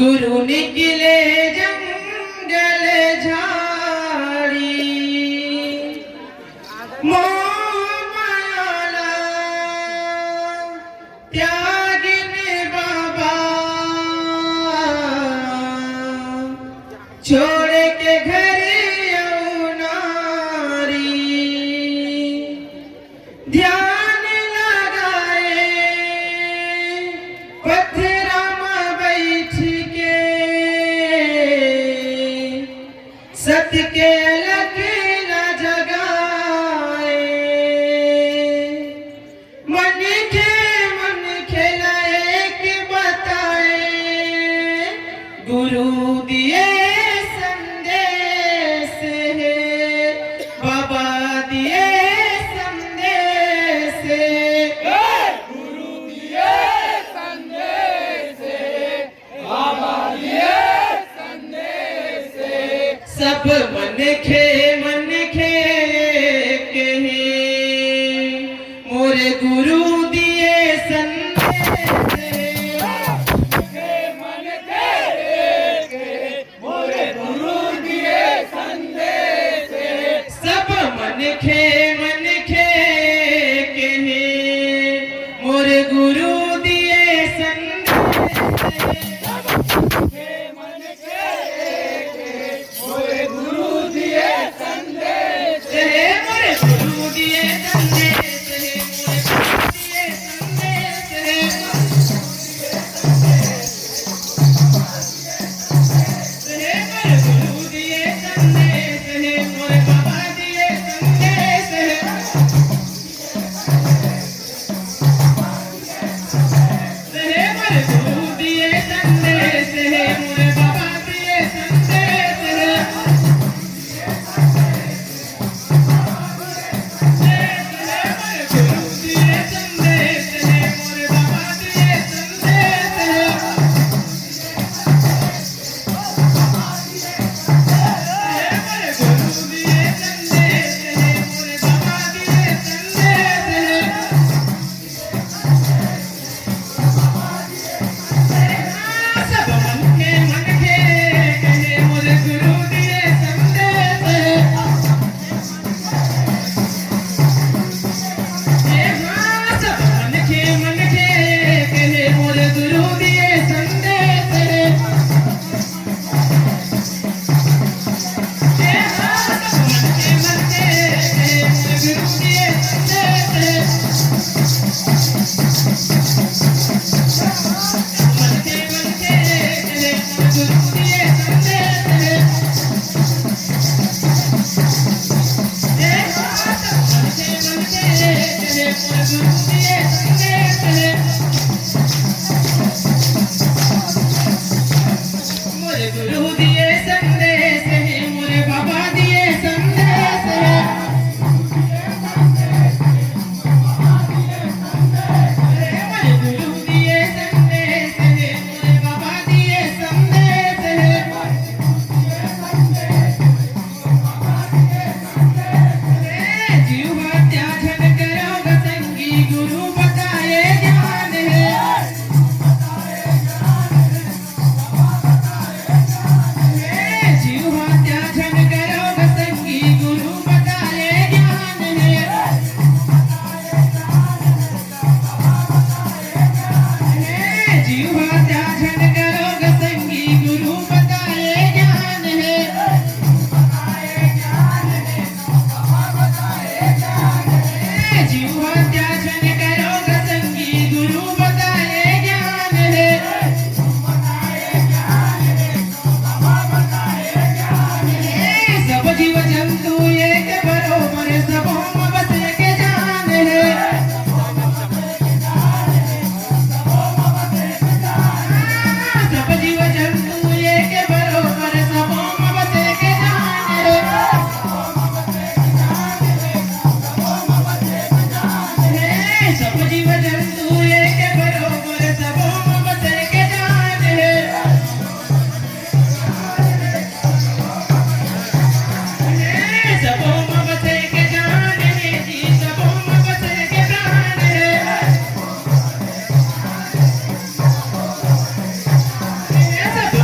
गुरु निकले जंगल झाड़ी मोमाला त्यागिन बाबा छोड़ के घर नारी ध्यान लगाए पत्थरा में बैठ के सत्य के अलग न जगाए मन खेलाए कि बताए गुरु दिए संदेश है बाबा दिए संदेश है गुरु दिए संदेश बाबा दिए संदेश सब मन खे कहे मोरे गुरु दिए संदेश मन के मोरे गुरु दिए संदेश सब मन खे कहे मोरे गुरु दिए संदेश मन के मोरे गुरु दिए संदेश मोरे गुरु दिए संदेश मोरे गुरु दिए संदेश मोरे बाबा दिए संदेश मोरे गुरु दिए संदेश मोरे बाबा दिए संदेश गुरु दिए संदेश मोरे बाबा दिए संदेश गुरु दिए संदेश मोरे बाबा दिए संदेश सब मन के कहे मोरे गुरु दिए संदेश सब मन के कहे मोरे गुरु दिए संदेश मोरे गुरु दिए संदेश मोरे बाबा दिए संदेश मोरे गुरु दिए संदेश मोरे बाबा दिए संदेश जीव हत्या झन करो संगी गुरु बताए ज्ञान है जीव हत्या झन करो संगी गुरु बताए ज्ञान है जीव हत्या झन करो संगी गुरु बताए ज्ञान है जीव हत्या झन करो संगी गुरु बताए ज्ञान है सब जीव जंतु एक बरोबर सबों में बस एक जान है सब जीव जंतु एक बरोबर सबों में बस एक जान है सब जीव जंतु एक बरोबर सबों में बस एक जान है सबों में बस एक जान है जी सबों में बस एक प्राण है सब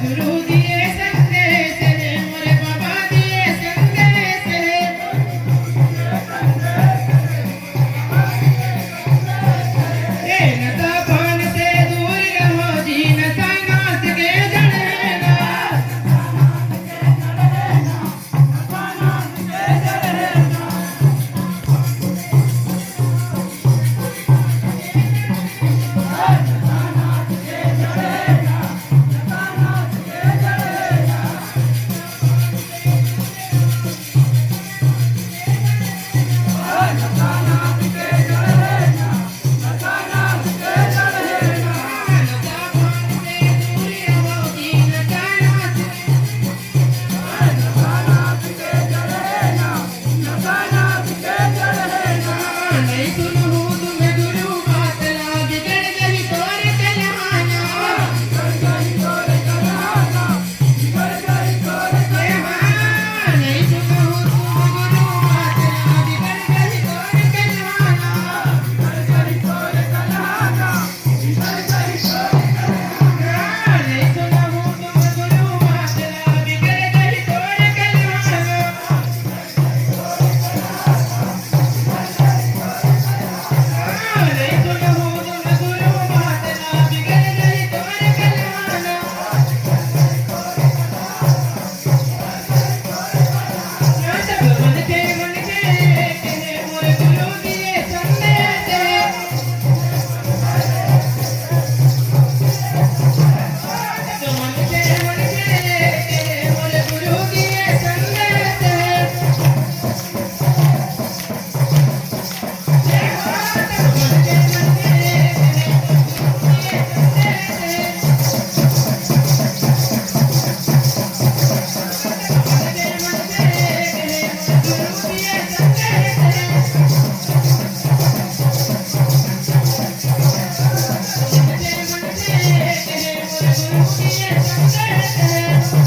गुरु दिए संदेश रे मोरे बाबा दिए संदेश रे ए नशा पान से दूर रहो जी नशा नाश के जड़ेगा Yes,